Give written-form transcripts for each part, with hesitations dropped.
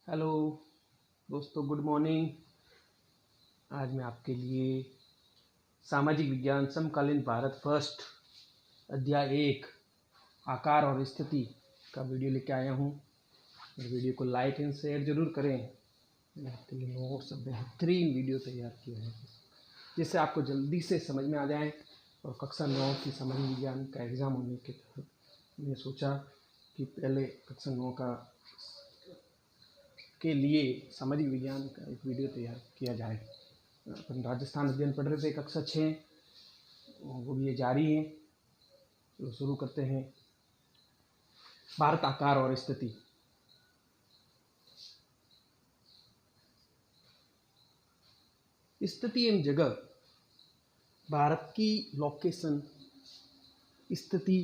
Hello दोस्तों, good morning. आज मैं आपके लिए सामाजिक विज्ञान समकालीन भारत फर्स्ट अध्याय 1 आकार और स्थिति का वीडियो लेके आया हूँ। वीडियो को लाइक एंड शेयर जरूर करें। मैंने आपके लिए नोट्स बेहतरीन वीडियो तैयार किया है जिससे आपको जल्दी से समझ में आ जाए। और कक्षा 9 की सामाजिक विज्ञान का एग्ज़ाम होने के तहत मैंने सोचा कि पहले कक्षा 9 के लिए सामाजिक विज्ञान का एक वीडियो तैयार किया जाए। अपन राजस्थान अध्ययन पढ़ रहे थे कक्षा 6, वो भी ये जारी है। तो शुरू करते हैं। भारत आकार और स्थिति। स्थिति एवं जगह। भारत की लोकेशन, स्थिति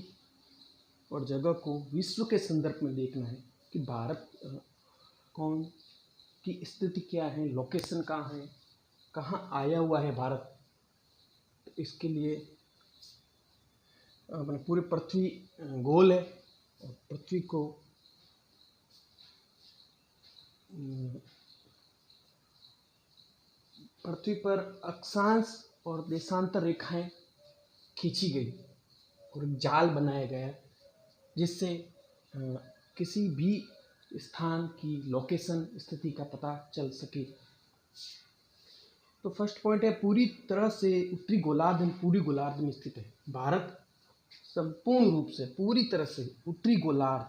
और जगह को विश्व के संदर्भ में देखना है कि भारत कौन की स्थिति क्या है, लोकेशन कहाँ है, कहाँ आया हुआ है भारत। तो इसके लिए अपने पूरे पृथ्वी गोल है और पृथ्वी को पृथ्वी पर अक्षांश और देशांतर रेखाएं खींची गई और एक जाल बनाया गया जिससे किसी भी स्थान की लोकेशन, स्थिति का पता चल सके। तो फर्स्ट पॉइंट है, पूरी तरह से उत्तरी गोलार्ध पूरी गोलार्ध में स्थित है। भारत संपूर्ण रूप से पूरी तरह से उत्तरी गोलार्ध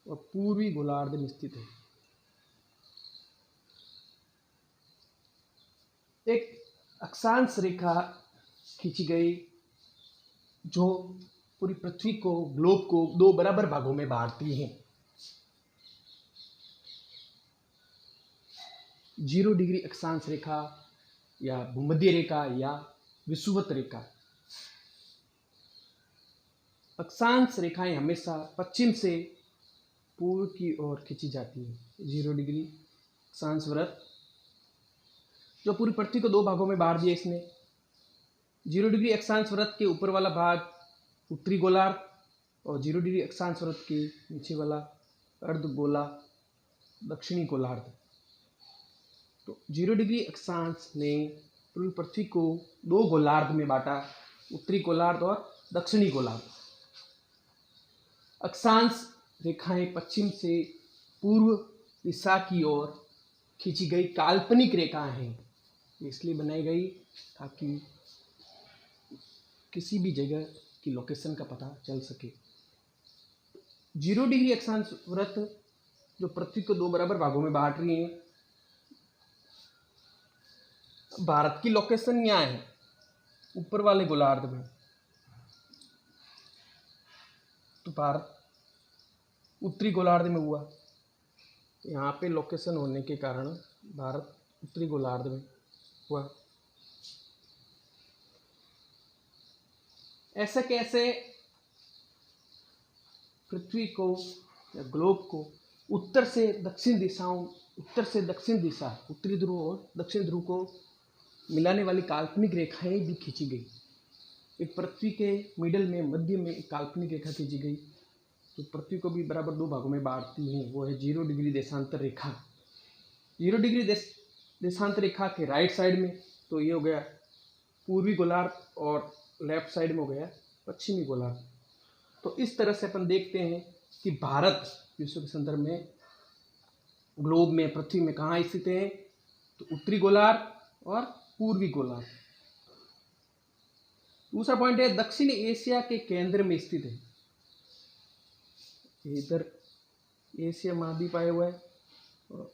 और पूर्वी गोलार्ध में स्थित है। एक अक्षांश रेखा खींची गई जो पूरी पृथ्वी को, ग्लोब को दो बराबर भागों में बांटती है। 0 डिग्री अक्षांश रेखा या भूमध्य रेखा या विषुवत रेखा। अक्षांश रेखाएं हमेशा पश्चिम से पूर्व की ओर खींची जाती है। 0 डिग्री अक्षांश वृत्त जो पूरी पृथ्वी को दो भागों में बांट दिया इसने। 0 डिग्री अक्षांश वृत्त के ऊपर वाला भाग उत्तरी गोलार्ध और 0 डिग्री अक्षांश वृत्त के नीचे वाला अर्धगोला दक्षिणी गोलार्ध। तो 0 डिग्री अक्षांश ने पूरी पृथ्वी को दो गोलार्ध में बांटा, उत्तरी गोलार्ध और दक्षिणी गोलार्ध। अक्षांश रेखाएं पश्चिम से पूर्व दिशा की ओर खींची गई काल्पनिक रेखाएं हैं। इसलिए बनाई गई ताकि किसी भी जगह की लोकेशन का पता चल सके। 0 डिग्री अक्षांश वृत्त जो पृथ्वी को दो बराबर भागों में बांट रही है। भारत की लोकेशन यहाँ है, ऊपर वाले गोलार्ध में। तो भारत उत्तरी गोलार्ध में हुआ, यहाँ पे लोकेशन होने के कारण भारत उत्तरी गोलार्ध में हुआ। ऐसे कैसे पृथ्वी को या ग्लोब को उत्तर से दक्षिण दिशा, उत्तरी ध्रुव और दक्षिण ध्रुव को मिलाने वाली काल्पनिक रेखाएं भी खींची गई। एक पृथ्वी के मिडल में, मध्य में एक काल्पनिक रेखा खींची गई तो पृथ्वी को भी बराबर दो भागों में बांटती है। वो है 0 डिग्री देशांतर रेखा। 0 डिग्री देशांतर रेखा के राइट साइड में तो ये हो गया पूर्वी गोलार्ध और लेफ्ट साइड में हो गया पश्चिमी गोलार्ध। तो इस तरह से अपन देखते हैं कि भारत विश्व के संदर्भ में, ग्लोब में, पृथ्वी में कहाँ स्थित है, तो उत्तरी गोलार्ध और पूर्वी गोलार्ध। दूसरा पॉइंट है, दक्षिण एशिया के केंद्र में स्थित है। इधर एशिया महाद्वीप आया हुआ है और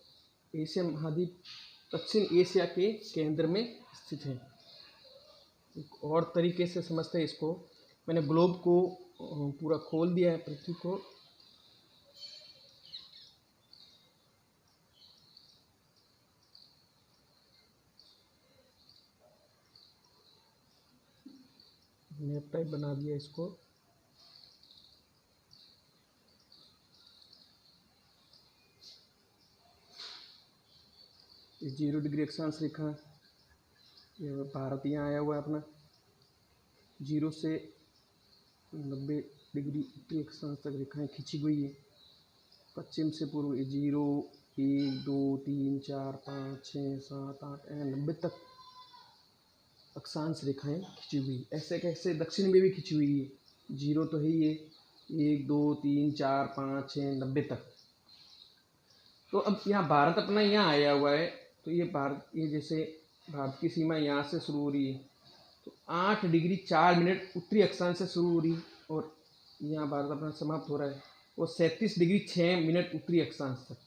एशिया महाद्वीप दक्षिण एशिया के केंद्र में स्थित है। एक और तरीके से समझते हैं इसको, मैंने ग्लोब को पूरा खोल दिया है, पृथ्वी को। मैप टाइप बना दिया इसको। इस 0 डिग्री अक्षांश रेखा, ये भारत यहाँ आया हुआ है अपना। 0 से 90 डिग्री उत्तरी अक्षांश तक रेखाएं खींची गई है। पश्चिम से पूर्व 0, 1, 2, 3, 4, 5, 6, 7, 8, 90 तक अक्षांश रेखाएं खींची हुई। ऐसे कैसे दक्षिण में भी खींची हुई है। 0 तो है ही है, 1, 2, 3, 4, 5, 6, 90 तक। तो अब यहाँ भारत अपना यहाँ आया हुआ है, तो ये भारत, ये जैसे भारत की सीमा यहाँ से शुरू हो रही है, तो 8 डिग्री 4 मिनट उत्तरी अक्षांश से शुरू हो रही है, और यहाँ भारत अपना समाप्त हो रहा है, वो 37 डिग्री 6 मिनट उत्तरी अक्षांश तक।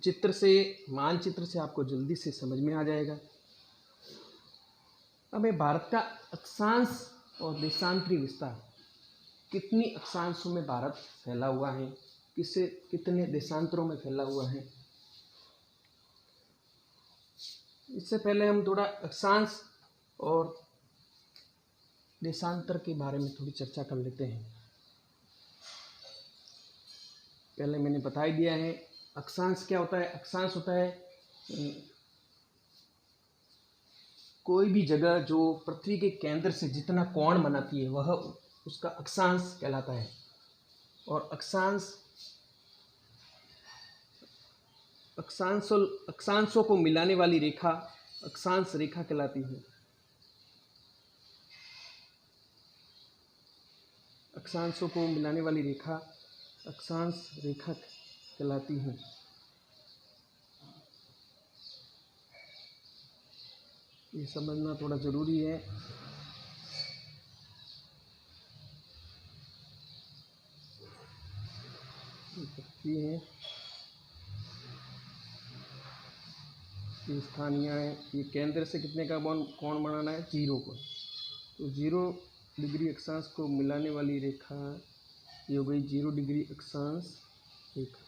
चित्र से, मानचित्र से आपको जल्दी से समझ में आ जाएगा। अब ये भारत का अक्षांश और देशांतरी विस्तार, कितनी अक्षांशों में भारत फैला हुआ है, कितने देशांतरों में फैला हुआ है। इससे पहले हम थोड़ा अक्षांश और देशांतर के बारे में थोड़ी चर्चा कर लेते हैं। पहले मैंने बता ही दिया है अक्षांश क्या होता है। अक्षांश होता है कोई भी जगह जो पृथ्वी के केंद्र से जितना कोण बनाती है वह उसका अक्षांश कहलाता है। और अक्षांशों को मिलाने वाली रेखा अक्षांश रेखा कहलाती है। अक्षांशों को मिलाने वाली रेखा अक्षांश रेखा कहलाती है। ये समझना थोड़ा ज़रूरी है। ये है, ये स्थानीय है, ये केंद्र से कितने का कोण बनाना है, 0 को। तो 0 डिग्री अक्षांश को मिलाने वाली रेखा ये हो गई 0 डिग्री अक्षांश रेखा।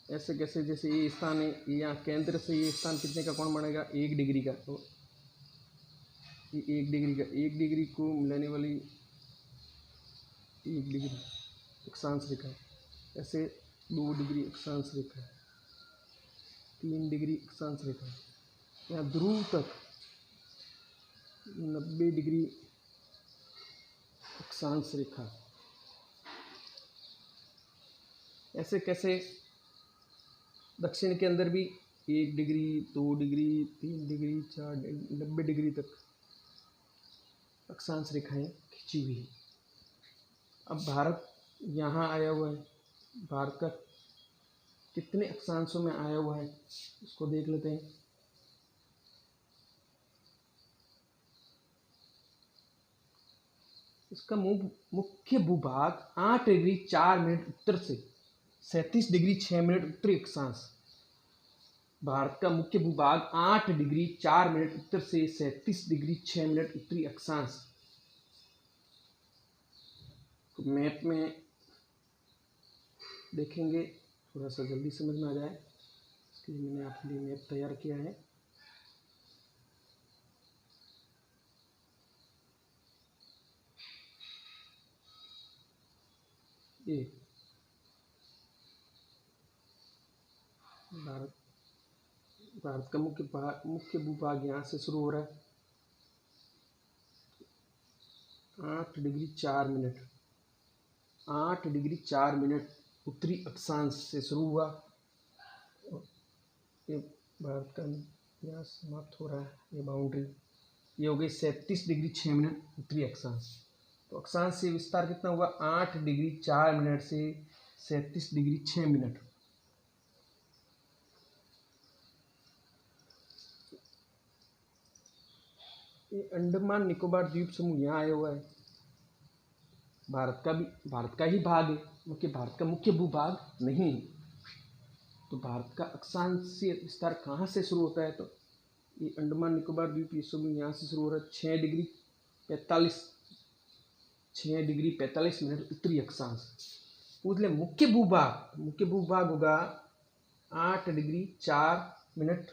ऐसे कैसे, जैसे ये स्थान है, यहाँ केंद्र से ये स्थान कितने का कोण बनेगा, 1 डिग्री का। तो ये 1 डिग्री का, 1 डिग्री को मिलाने वाली 1 डिग्री अक्षांश रेखा। ऐसे 2 डिग्री अक्षांश रेखा, 3 डिग्री अक्षांश रेखा। यहाँ ध्रुव तक 90 डिग्री अक्षांश रेखा। ऐसे कैसे दक्षिण के अंदर भी 1 degree, 2 degree, 3 degree, 4 degree, 90 degree तक अक्षांश रेखाएं खींची हुई है। अब भारत यहाँ आया हुआ है, भारत का कितने अक्षांशों में आया हुआ है इसको देख लेते हैं। इसका मुख्य भूभाग 8 डिग्री 4 मिनट उत्तर से 37 डिग्री 6 मिनट उत्तरी अक्षांश। भारत का मुख्य भूभाग 8 डिग्री 4 मिनट उत्तर से 37 डिग्री 6 मिनट उत्तरी अक्षांश। तो मैप में देखेंगे, थोड़ा सा जल्दी समझ में आ जाए, इसके लिए मैंने आपके लिए मैप तैयार किया है। ये भारत का मुख्य भूभाग यहाँ से शुरू हो रहा है, 8 डिग्री 4 मिनट, 8 डिग्री 4 मिनट उत्तरी अक्षांश से शुरू हुआ। ये भारत का यहाँ समाप्त हो रहा है, ये बाउंड्री, ये हो गई 37 डिग्री 6 मिनट उत्तरी अक्षांश। तो अक्षांश से विस्तार कितना हुआ, 8 डिग्री 4 मिनट से 37 डिग्री 6 मिनट। ये अंडमान निकोबार द्वीप समूह यहाँ आया हुआ है, भारत का ही भाग है, क्योंकि भारत का मुख्य भूभाग नहीं है। तो भारत का अक्षांशीय विस्तार कहाँ से शुरू होता है, तो ये अंडमान निकोबार द्वीप ये समूह यहाँ से शुरू हो रहा है, 6 डिग्री 45 मिनट उत्तरी अक्षांश। उसलिए मुख्य भूभाग होगा 8 डिग्री 4 मिनट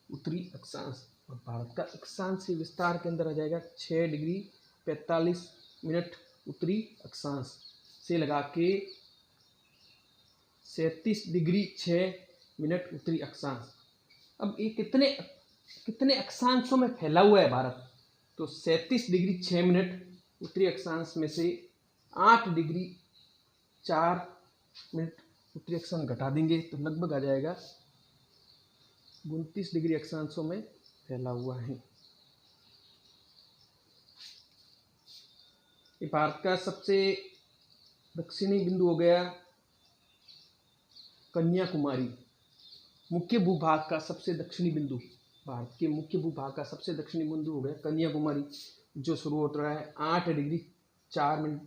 उत्तरी अक्षांश, और भारत का अक्षांशीय विस्तार के अंदर आ जाएगा 6 डिग्री 45 मिनट उत्तरी अक्षांश से लगा के 37 डिग्री 6 मिनट उत्तरी अक्षांश। अब ये कितने अक्षांशों में फैला हुआ है भारत, तो 37 डिग्री 6 मिनट उत्तरी अक्षांश में से 8 डिग्री 4 मिनट उत्तरी अक्षांश घटा देंगे तो लगभग आ जाएगा 29 डिग्री अक्षांशों में फैला हुआ है। ये भारत का सबसे दक्षिणी बिंदु हो गया कन्याकुमारी। मुख्य भूभाग का सबसे दक्षिणी बिंदु, भारत के मुख्य भूभाग का सबसे दक्षिणी बिंदु हो गया कन्याकुमारी, जो शुरू होता है 8 डिग्री 4 मिनट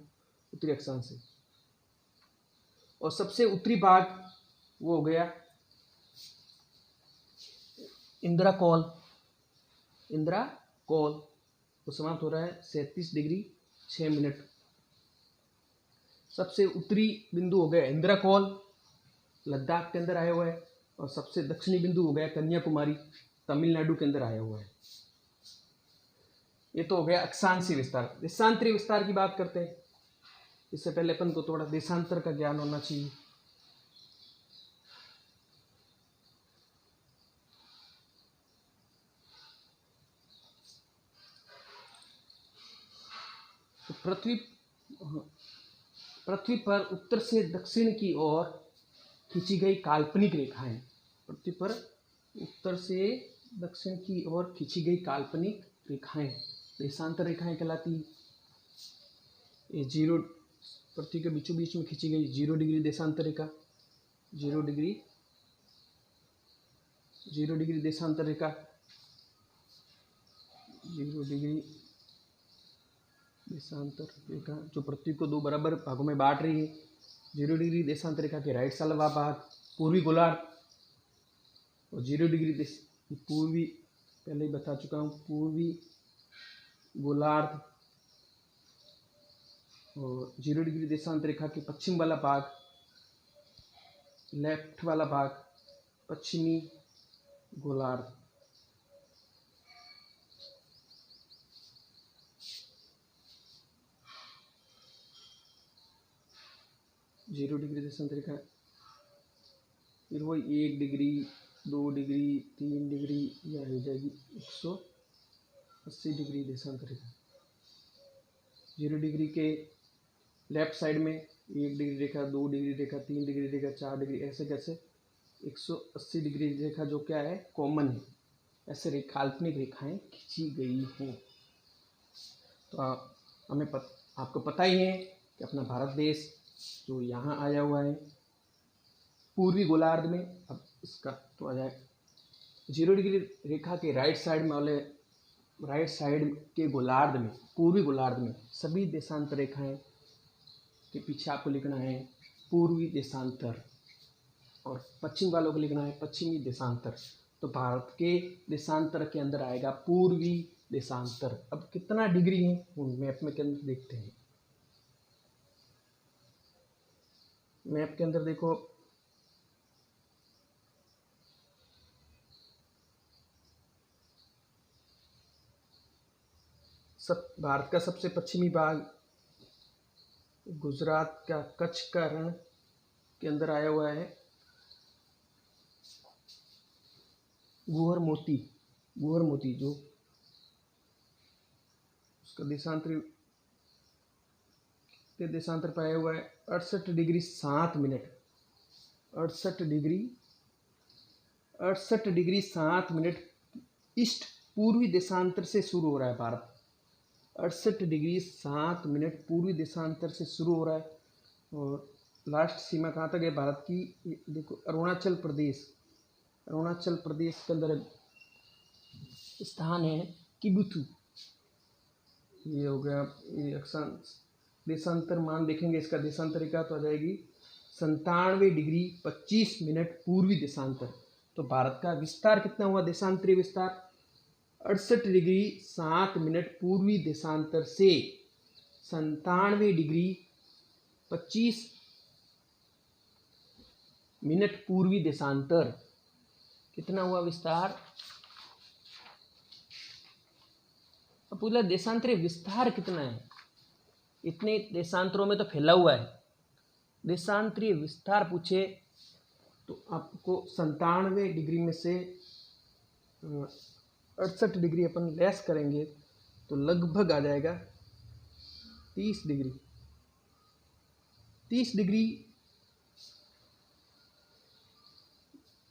उत्तरी अक्षांश से। और सबसे उत्तरी भाग वो हो गया इंद्राकोल। वो समाप्त हो रहा है 37 डिग्री 6 मिनट। सबसे उत्तरी बिंदु हो गया इंद्राकोल, लद्दाख के अंदर आया हुआ है। और सबसे दक्षिणी बिंदु हो गया कन्याकुमारी, तमिलनाडु के अंदर आया हुआ है। ये तो हो गया अक्षांशीय विस्तार। देशांतरीय विस्तार की बात करते हैं। इससे पहले अपन को थोड़ा देशांतर का ज्ञान होना चाहिए। तो पृथ्वी पर उत्तर से दक्षिण की ओर खींची गई काल्पनिक रेखाएं। पृथ्वी पर उत्तर से दक्षिण की ओर खींची गई काल्पनिक रेखाएं देशांतर रेखाएं कहलाती। ये 0 पृथ्वी के बीचों बीच में खींची गई 0 डिग्री देशांतर रेखा, 0 डिग्री देशांतर रेखा, 0 डिग्री देशांतर रेखा जो पृथ्वी को 2 बराबर भागों में बांट रही है। 0 डिग्री देशांतर रेखा के राइट साइड वाला भाग पूर्वी गोलार्ध, और 0 डिग्री पूर्वी, पहले ही बता चुका हूँ, पूर्वी गोलार्ध। और 0 डिग्री देशांतर रेखा के पश्चिम वाला भाग, लेफ्ट वाला भाग पश्चिमी गोलार्ध। जीरो डिग्री देशांतर रेखा फिर वही 1 डिग्री 2 डिग्री 3 डिग्री या हो जाएगी 180 डिग्री देशांतर रेखा। 0 डिग्री के लेफ्ट साइड में 1 डिग्री रेखा, 2 डिग्री रेखा, 3 डिग्री रेखा, 4 डिग्री, ऐसे कैसे 180 डिग्री रेखा जो क्या है कॉमन है। ऐसे काल्पनिक रेखाएं खींची गई हैं। तो आपको पता ही है कि अपना भारत देश जो यहाँ आया हुआ है पूर्वी गोलार्ध में। अब इसका तो आ जाए 0 डिग्री रेखा के राइट साइड के गोलार्ध में, पूर्वी गोलार्ध में सभी देशांतर रेखाएं के पीछे आपको लिखना है पूर्वी देशांतर, और पश्चिम वालों को लिखना है पश्चिमी देशांतर। तो भारत के देशांतर के अंदर आएगा पूर्वी देशांतर। अब कितना डिग्री है वो मैप में के अंदर देखते हैं। मैप के अंदर देखो, भारत का सबसे पश्चिमी भाग गुजरात का कच्छ का रण के अंदर आया हुआ है गुहर मोती जो उसका देशांतर पाया हुआ है 68 degree 7 minute. 68 degree 7 minute east पूर्वी देशांतर से शुरू हो रहा है भारत। 68 डिग्री 7 मिनट पूर्वी देशांतर से शुरू हो रहा है। और लास्ट सीमा कहाँ तक है भारत की, देखो अरुणाचल प्रदेश के अंदर स्थान है किबुथु। ये हो गया ये अक्षांश। देशांतर मान देखेंगे इसका देशांतर रेखा तो आ जाएगी 97 डिग्री 25 मिनट पूर्वी देशांतर। तो भारत का विस्तार कितना हुआ देशांतरीय विस्तार 68 डिग्री 7 मिनट पूर्वी देशांतर से 97 डिग्री 25 मिनट पूर्वी देशांतर। कितना हुआ विस्तार। अब पूरा देशांतरीय विस्तार कितना है, इतने देशांतरों में तो फैला हुआ है। देशांतरीय विस्तार पूछे तो आपको 97 डिग्री में से 68 डिग्री अपन लेस करेंगे तो लगभग आ जाएगा 30 डिग्री। 30 डिग्री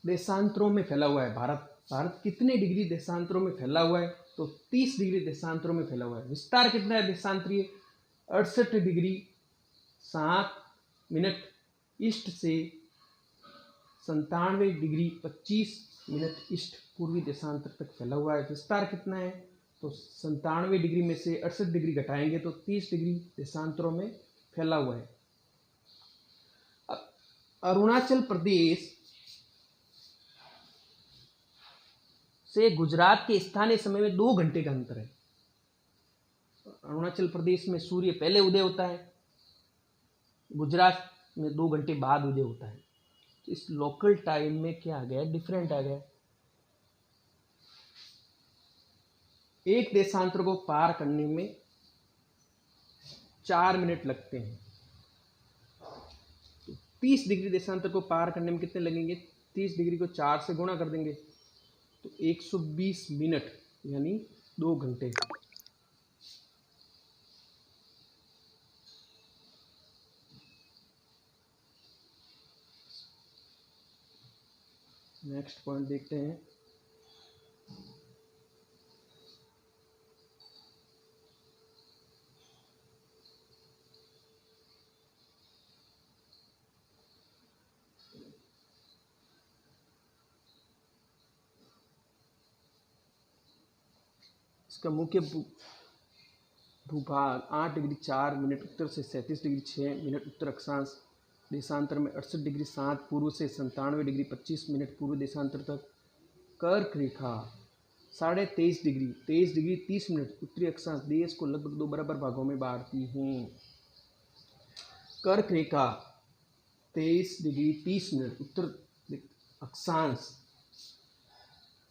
देशांतरों में फैला हुआ है भारत कितने डिग्री देशांतरों में फैला हुआ है? तो 30 डिग्री देशांतरों में फैला हुआ है। विस्तार कितना है देशांतरीय? 68 डिग्री 7 मिनट ईस्ट से 97 डिग्री 25 मिनट ईस्ट पूर्वी देशांतर तक फैला हुआ है। विस्तार कितना है? तो 97 डिग्री में से 68 डिग्री घटाएंगे तो 30 डिग्री देशांतरों में फैला हुआ है। अब अरुणाचल प्रदेश से गुजरात के स्थानीय समय में 2 घंटे का अंतर है। अरुणाचल प्रदेश में सूर्य पहले उदय होता है, गुजरात में 2 घंटे बाद उदय होता है। तो इस लोकल टाइम में क्या आ गया? डिफरेंट आ गया। एक देशांतर को पार करने में 4 मिनट लगते हैं। तो 30 डिग्री देशांतर को पार करने में कितने लगेंगे? 30 डिग्री को 4 से गुणा कर देंगे तो 120 मिनट यानी 2 घंटे। नेक्स्ट पॉइंट देखते हैं। इसका मुख्य भूभाग 8 डिग्री 4 मिनट उत्तर से 37 डिग्री 6 मिनट उत्तर अक्षांश देशांतर में 68 डिग्री 7 पूर्व से 97 डिग्री 25 मिनट पूर्व देशांतर तक। कर्क रेखा 23.5 डिग्री 23 डिग्री 30 मिनट उत्तरी अक्षांश देश को लगभग 2 बराबर भागों में बांटती है। कर्क रेखा 23 डिग्री 30 मिनट उत्तर अक्षांश,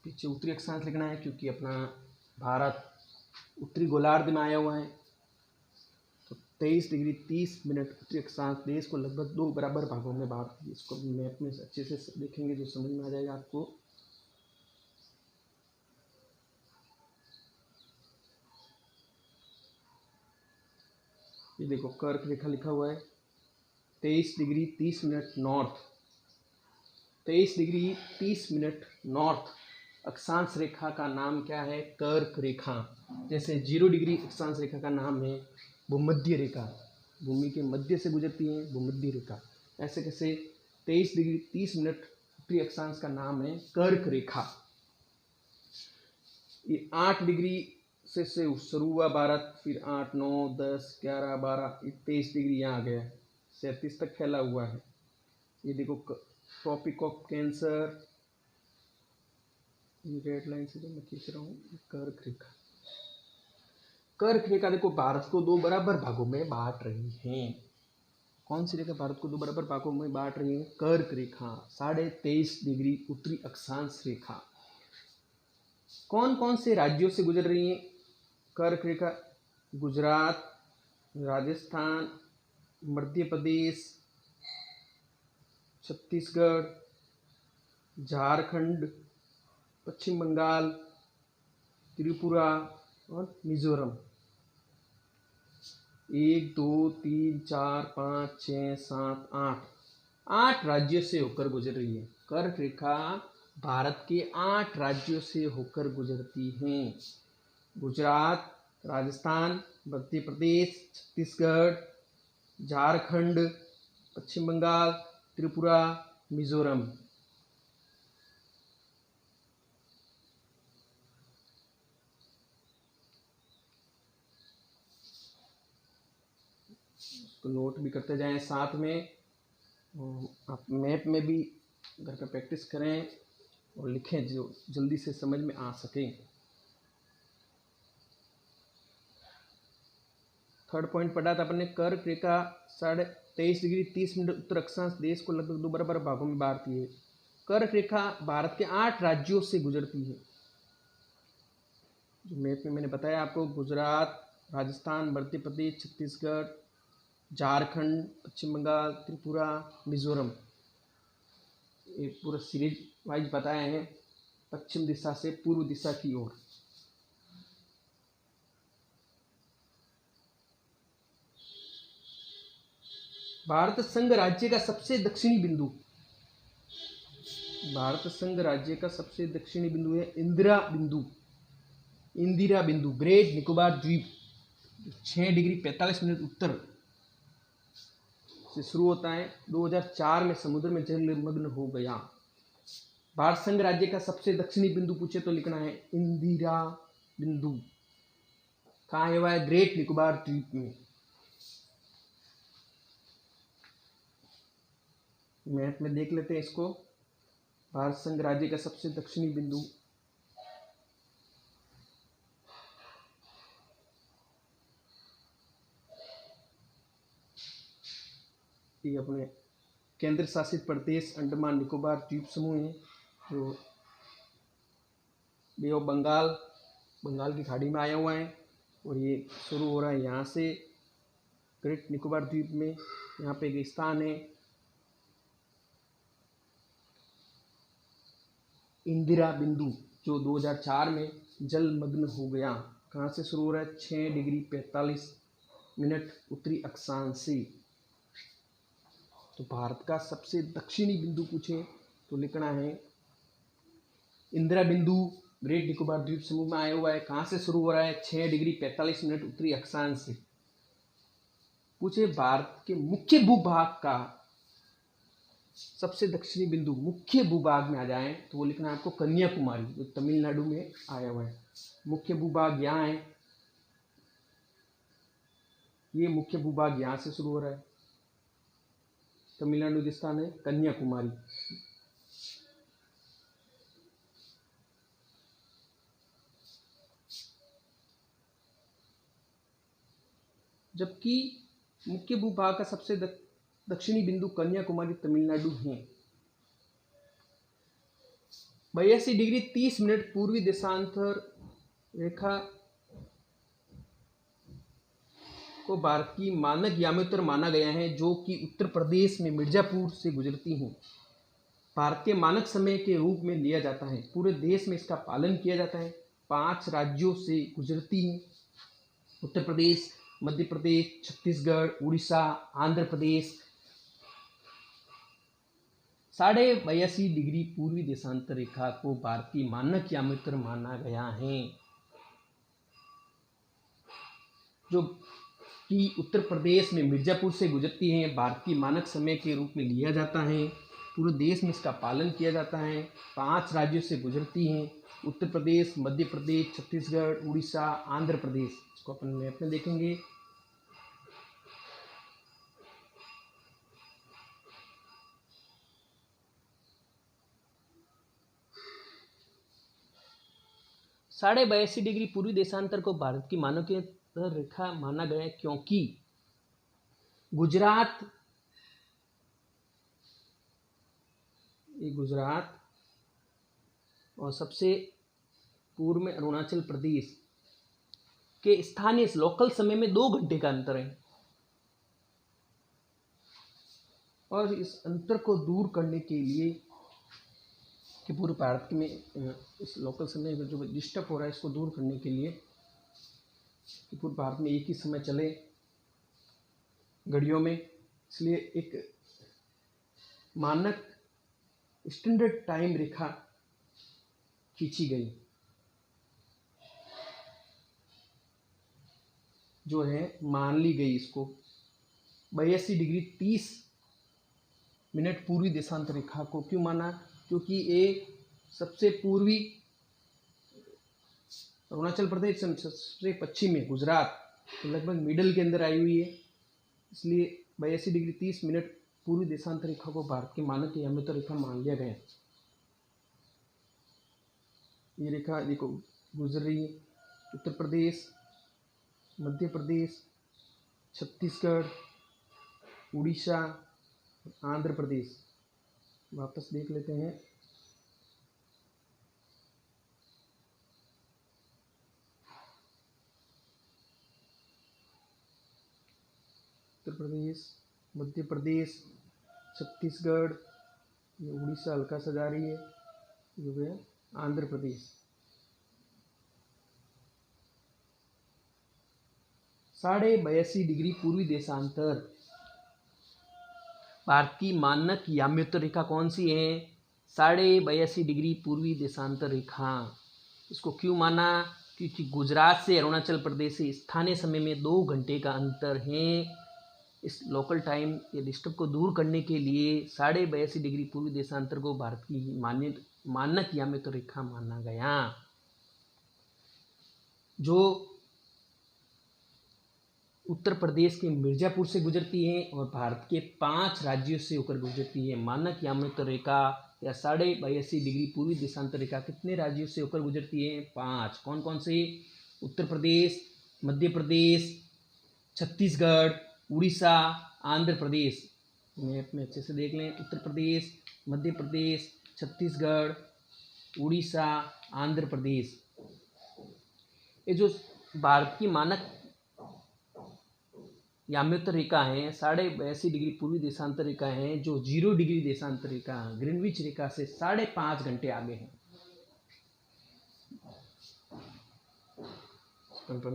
पीछे उत्तरी अक्षांश लिखना है क्योंकि अपना भारत उत्तरी गोलार्ध में आया हुआ है। तो 23 डिग्री 30 मिनट उत्तरी अक्षांश देश को लगभग 2 बराबर भागों में बांटती है। इसको मैप में अच्छे से देखेंगे जो समझ में आ जाएगा आपको। ये देखो कर्क रेखा लिखा हुआ है 23 degree 30 minute north, 23 degree 30 minute north अक्षांश रेखा का नाम क्या है? कर्क रेखा। जैसे 0 डिग्री अक्षांश रेखा का नाम है भूमध्य रेखा, भूमि के मध्य से गुजरती है भूमध्य रेखा। ऐसे कैसे 23 डिग्री 30 मिनट उत्तरी अक्षांश का नाम है कर्क रेखा। ये 8 डिग्री से शुरू हुआ भारत, फिर 8 9 10 11 12 23 डिग्री यहाँ आ गया, 37 तक फैला हुआ है। ये देखो ट्रॉपिक ऑफ कैंसर, ये रेड लाइन से जो मैं खींच रहा हूँ कर्क रेखा। कर्क रेखा देखो भारत को 2 बराबर भागों में बांट रही है। कौन सी रेखा भारत को 2 बराबर भागों में बांट रही है? कर्क रेखा 23.5 डिग्री उत्तरी अक्षांश रेखा। कौन कौन से राज्यों से गुजर रही है कर्क रेखा? गुजरात, राजस्थान, मध्य प्रदेश, छत्तीसगढ़, झारखंड, पश्चिम बंगाल, त्रिपुरा और मिजोरम। 1 2 3 4 5 6 7 8 राज्यों से होकर गुजर रही है। कर्क रेखा भारत के 8 राज्यों से होकर गुजरती है। गुजरात, राजस्थान, मध्य प्रदेश, छत्तीसगढ़, झारखंड, पश्चिम बंगाल, त्रिपुरा, मिजोरम। तो नोट भी करते जाएं साथ में, आप मैप में भी घर पे प्रैक्टिस करें और लिखें जो जल्दी से समझ में आ सके। थर्ड पॉइंट पढ़ा था अपने, कर्क रेखा 23.5 डिग्री 30 मिनट उत्तर अक्षांश देश को लगभग 2 बराबर भागों में बांटती है। कर्क रेखा भारत के 8 राज्यों से गुजरती है। जो मैप में मैंने बताया आपको, गुजरात, राजस्थान, मध्य प्रदेश, छत्तीसगढ़, झारखंड, पश्चिम बंगाल, त्रिपुरा, मिजोरम। ये पूरा सीरीज वाइज बताए हैं पश्चिम दिशा से पूर्व दिशा की ओर। भारत संघ राज्य का सबसे दक्षिणी बिंदु, भारत संघ राज्य का सबसे दक्षिणी बिंदु है इंदिरा बिंदु, इंदिरा बिंदु ग्रेट निकोबार द्वीप 6 डिग्री 45 मिनट उत्तर से शुरू होता है। 2004 में समुद्र में जलमग्न हो गया। भारत संघ राज्य का सबसे दक्षिणी बिंदु पूछे तो लिखना है इंदिरा बिंदु। कहाँ है? हुआ है ग्रेट निकोबार द्वीप में। मैप में देख लेते हैं इसको। भारत संघ राज्य का सबसे दक्षिणी बिंदु ये अपने केंद्र शासित प्रदेश अंडमान निकोबार द्वीप समूह है, जो बे ऑफ बंगाल, बंगाल की खाड़ी में आया हुआ है। और ये शुरू हो रहा है यहाँ से ग्रेट निकोबार द्वीप में। यहाँ पे एक स्थान है इंदिरा बिंदु, जो 2004 में जलमग्न हो गया। कहाँ से शुरू हो रहा है? 6 डिग्री 45 मिनट उत्तरी अक्षांश से। तो भारत का सबसे दक्षिणी बिंदु पूछे तो लिखना है इंदिरा बिंदु, ग्रेट निकोबार द्वीप समूह में आया हुआ है। कहाँ से शुरू हो रहा है? 6 डिग्री 45 मिनट उत्तरी अक्षांश से। पूछे भारत के मुख्य भूभाग का सबसे दक्षिणी बिंदु, मुख्य भूभाग में आ जाए तो वो लिखना है आपको कन्याकुमारी, जो तमिलनाडु में आया हुआ है। मुख्य भूभाग यहाँ है, ये मुख्य भूभाग यहाँ से शुरू हो रहा है। तमिलनाडु का स्थान है कन्याकुमारी। जबकि मुख्य भूभाग का सबसे दक्षिणी बिंदु कन्याकुमारी तमिलनाडु है। 82 डिग्री 30 मिनट पूर्वी देशांतर रेखा को भारत की मानक यामोत्तर माना गया है, जो कि उत्तर प्रदेश में मिर्जापुर से गुजरती हैं। भारतीय मानक समय के रूप में लिया जाता है। पूरे देश में इसका पालन किया जाता है। 5 राज्यों से गुजरती हैं: उत्तर प्रदेश, मध्य प्रदेश, छत्तीसगढ़, उड़ीसा, आंध्र प्रदेश। 82.5 डिग्री पूर्वी देशांतर रेखा को भारत की मानक यामोत्तर माना गया है, जो कि उत्तर प्रदेश में मिर्जापुर से गुजरती है। भारत की मानक समय के रूप में लिया जाता है। पूरे देश में इसका पालन किया जाता है। 5 राज्यों से गुजरती हैं: उत्तर प्रदेश, मध्य प्रदेश, छत्तीसगढ़, उड़ीसा, आंध्र प्रदेश। इसको अपन मैप में देखेंगे। साढ़े 82 डिग्री पूर्वी देशांतर को भारत की मानक रेखा माना गया है, क्योंकि गुजरात, और सबसे पूर्व में अरुणाचल प्रदेश के स्थानीय लोकल समय में 2 घंटे का अंतर है। और इस अंतर को दूर करने के लिए कि पूरे भारत में इस लोकल समय में जो डिस्टर्ब हो रहा है, इसको दूर करने के लिए कि पूरे भारत में एक ही समय चले घड़ियों में, इसलिए एक मानक स्टैंडर्ड टाइम रेखा खींची गई, जो है मान ली गई। इसको 82 डिग्री 30 मिनट पूर्वी देशांतर रेखा को क्यों माना? क्योंकि ये सबसे पूर्वी अरुणाचल प्रदेश, सबसे पश्चिम में गुजरात, तो लगभग मिडल के अंदर आई हुई है। इसलिए 82 डिग्री 30 मिनट पूर्वी देशांतर रेखा को भारत के मानक यामोत्तर रेखा मान लिया गया। ये रेखा देखो गुजर रही है उत्तर प्रदेश, मध्य प्रदेश, छत्तीसगढ़, उड़ीसा, आंध्र प्रदेश। वापस देख लेते हैं। उत्तर प्रदेश, मध्य प्रदेश, छत्तीसगढ़, ये उड़ीसा हल्का सा जा रही है, ये हो गया आंध्र प्रदेश। 82.5 डिग्री पूर्वी देशांतर भारत की मानक याम्योत्तर रेखा कौन सी है? 82.5 डिग्री पूर्वी देशांतर रेखा। इसको क्यों माना? क्योंकि गुजरात से अरुणाचल प्रदेश से स्थानीय समय में 2 घंटे का अंतर है। इस लोकल टाइम या डिस्टर्ब को दूर करने के लिए 82.5 डिग्री पूर्वी देशांतर को भारत की मानक याम्योत्तर रेखा माना गया, जो उत्तर प्रदेश के मिर्जापुर से गुजरती है और भारत के 5 राज्यों से होकर गुजरती है। मानक याम्योत्तर रेखा या 82.5 डिग्री पूर्वी देशांतर रेखा कितने राज्यों से होकर गुजरती है? 5। कौन कौन से? उत्तर प्रदेश, मध्य प्रदेश, छत्तीसगढ़, उड़ीसा, आंध्र प्रदेश। मैप में अच्छे से देख लें। उत्तर प्रदेश, मध्य प्रदेश, छत्तीसगढ़, उड़ीसा, आंध्र प्रदेश। ये जो भारत की मानक याम्योत्तर रेखा है 82.5 डिग्री पूर्वी देशांतर रेखा है, जो 0 डिग्री देशांतर रेखा ग्रीनविच रेखा से 5.5 घंटे आगे है।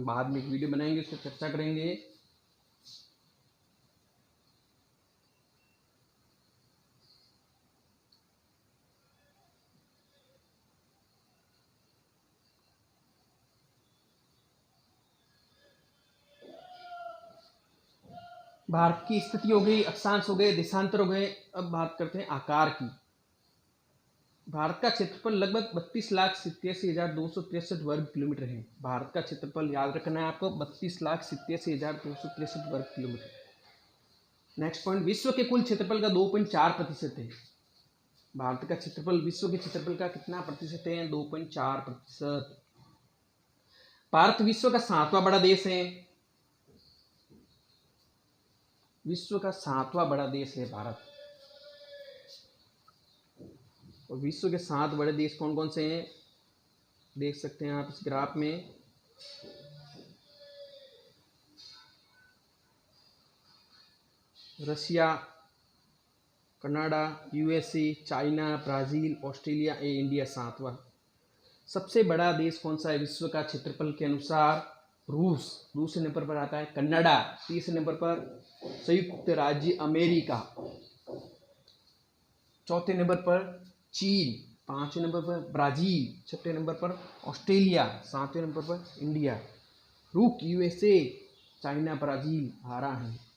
बाद में एक वीडियो बनाएंगे, उस पर चर्चा करेंगे। भारत की स्थिति हो गई, अक्षांश हो गए, देशांतर हो गए। अब बात करते हैं आकार की। भारत का क्षेत्रफल लगभग 32,87,263 वर्ग किलोमीटर है। भारत का क्षेत्रफल याद रखना है आपको, 32,87,263 वर्ग किलोमीटर। नेक्स्ट पॉइंट, विश्व के कुल क्षेत्रफल का 2.4% है। भारत का क्षेत्रफल विश्व के क्षेत्रफल का कितना प्रतिशत है? 2.4%। भारत विश्व का 7वां बड़ा देश है। विश्व का 7वां बड़ा देश है भारत। और विश्व के 7 बड़े देश कौन कौन से हैं देख सकते हैं आप इस ग्राफ में। Russia, Canada, USA, China, Brazil, Australia, India 7वां। सबसे बड़ा देश कौन सा है विश्व का क्षेत्रफल के अनुसार? रूस। दूसरे नंबर पर आता है कनाडा। तीसरे नंबर पर संयुक्त राज्य अमेरिका। चौथे नंबर पर चीन। पांचवें नंबर पर ब्राजील। छठे नंबर पर ऑस्ट्रेलिया। सातवें नंबर पर इंडिया। रूस, यूएसए, चाइना, ब्राजील आ रहा है।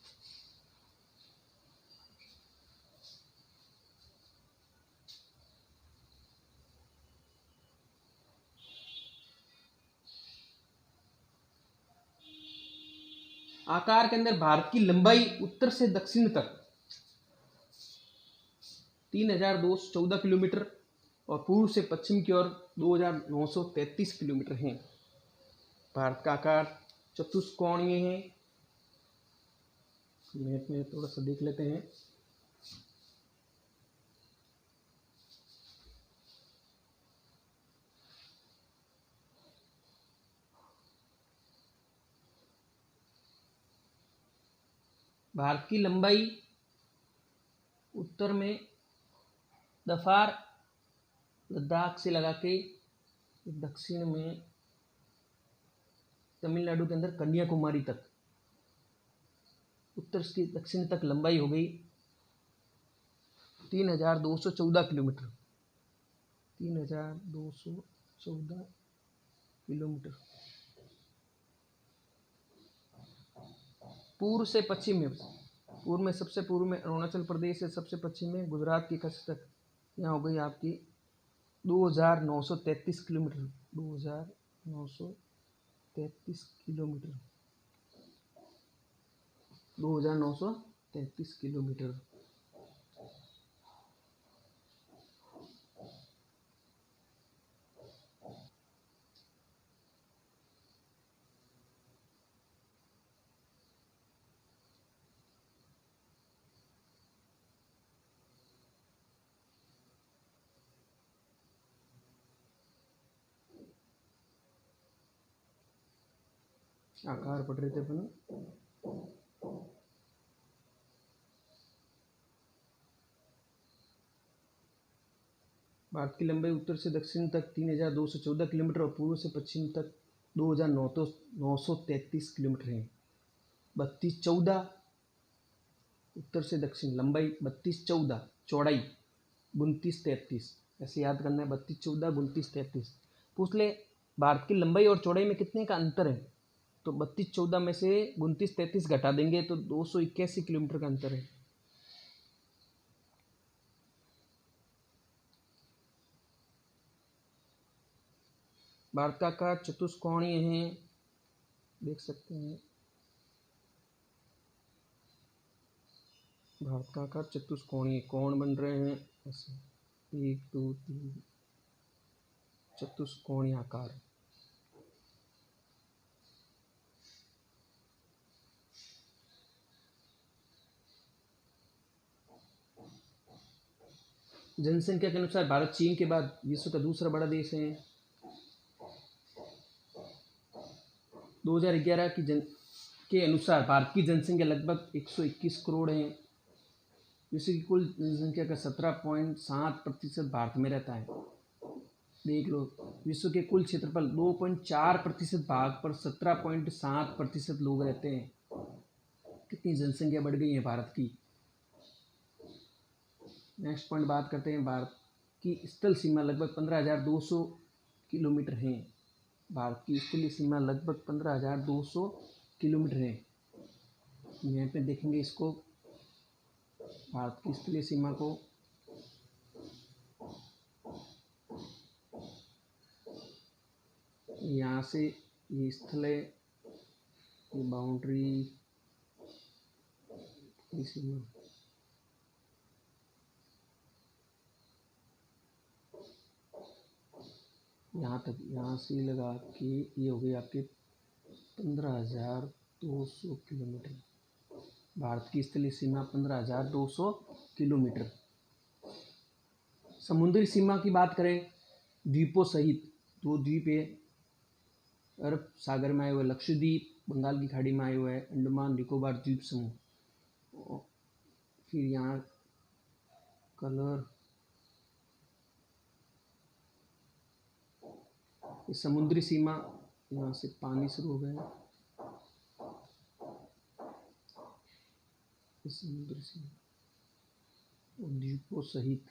आकार के अंदर भारत की लंबाई उत्तर से दक्षिण तक 3,214 किलोमीटर और पूर्व से पश्चिम की ओर 2,933 किलोमीटर है। भारत का आकार चतुष्कोणीय है। मैप में थोड़ा सा देख लेते हैं। भारत की लंबाई उत्तर में दफार लद्दाख से लगा के दक्षिण में तमिलनाडु के अंदर कन्याकुमारी तक, उत्तर से दक्षिण तक लंबाई हो गई 3,214 किलोमीटर। 3,214 किलोमीटर। पूर्व से पश्चिम में, पूर्व में सबसे पूर्व में अरुणाचल प्रदेश है, सबसे पश्चिम में गुजरात की कच्छ तक, यहाँ हो गई आपकी 2,933 किलोमीटर। 2,933 किलोमीटर। 2,933 किलोमीटर। आकार पढ़ रहे थे अपन। भारत की लंबाई उत्तर से दक्षिण तक 3,214 किलोमीटर और पूर्व से पश्चिम तक 2,933 किलोमीटर है। 3214 उत्तर से दक्षिण लंबाई 32-14, चौड़ाई 32-33, ऐसे याद करना है 32-14, 32-33। पूछ ले भारत की लंबाई और चौड़ाई में कितने का अंतर है, तो 32-14 में से 29-33 घटा देंगे तो 281 किलोमीटर का अंतर है। भारत का आकार चतुष्कोणीय है, देख सकते हैं भारत का आकार चतुष्कोणीय, कोण बन रहे हैं ऐसे 1 2 3, चतुष्कोणीय आकार। जनसंख्या के अनुसार भारत चीन के बाद विश्व का दूसरा बड़ा देश है। 2011 के अनुसार भारत की जनसंख्या लगभग 121 करोड़ है। विश्व की कुल जनसंख्या का 17.7% भारत में रहता है। देख लो, विश्व के कुल क्षेत्रफल 2.4% भाग पर 17.7% लोग रहते हैं। कितनी जनसंख्या बढ़ गई है भारत की। नेक्स्ट पॉइंट बात करते हैं, भारत की स्थल सीमा लगभग 15,200 किलोमीटर है। भारत की स्थलीय सीमा लगभग 15,200 किलोमीटर है। यहाँ पे देखेंगे इसको, भारत की स्थलीय सीमा को। यहाँ से ये स्थल है, ये बाउंड्री सीमा, यहाँ तक, यहाँ से लगा के ये हो गए आपके 15,200 किलोमीटर। भारत की स्थलीय सीमा 15,200 किलोमीटर। समुद्री सीमा की बात करें, द्वीपों सहित 2 द्वीप है, अरब सागर में आए हुए लक्षद्वीप, बंगाल की खाड़ी में आए हुए अंडमान निकोबार द्वीप समूह। फिर यहाँ कलर, ये समुद्री सीमा, यहाँ से पानी शुरू हो गया, समुद्री सीमा द्वीपों सहित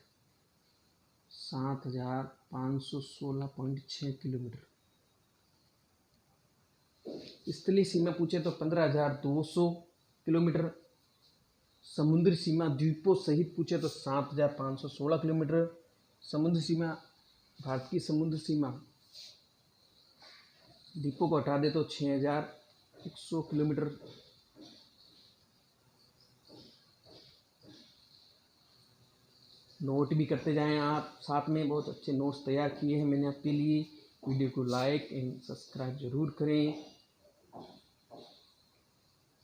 7,516.6 किलोमीटर। स्थलीय सीमा पूछे तो 15,200 किलोमीटर। समुद्री सीमा द्वीपों सहित पूछे तो 7,516 किलोमीटर। समुद्री सीमा, भारत की समुद्र सीमा द्वीपों को हटा दे तो 6,100 किलोमीटर। नोट भी करते जाएं आप, साथ में बहुत अच्छे नोट्स तैयार किए हैं मैंने आपके लिए। वीडियो को लाइक एंड सब्सक्राइब जरूर करें।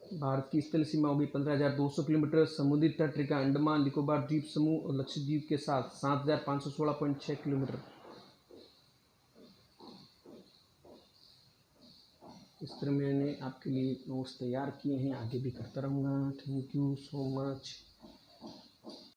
भारत की स्थल सीमा होगी 15,200 किलोमीटर। समुद्री तट रेखा अंडमान निकोबार द्वीप समूह और लक्षद्वीप के साथ 7,516.6 किलोमीटर। इस तरह मैंने आपके लिए नोट्स तैयार किए हैं, आगे भी करता रहूँगा। Thank you so much.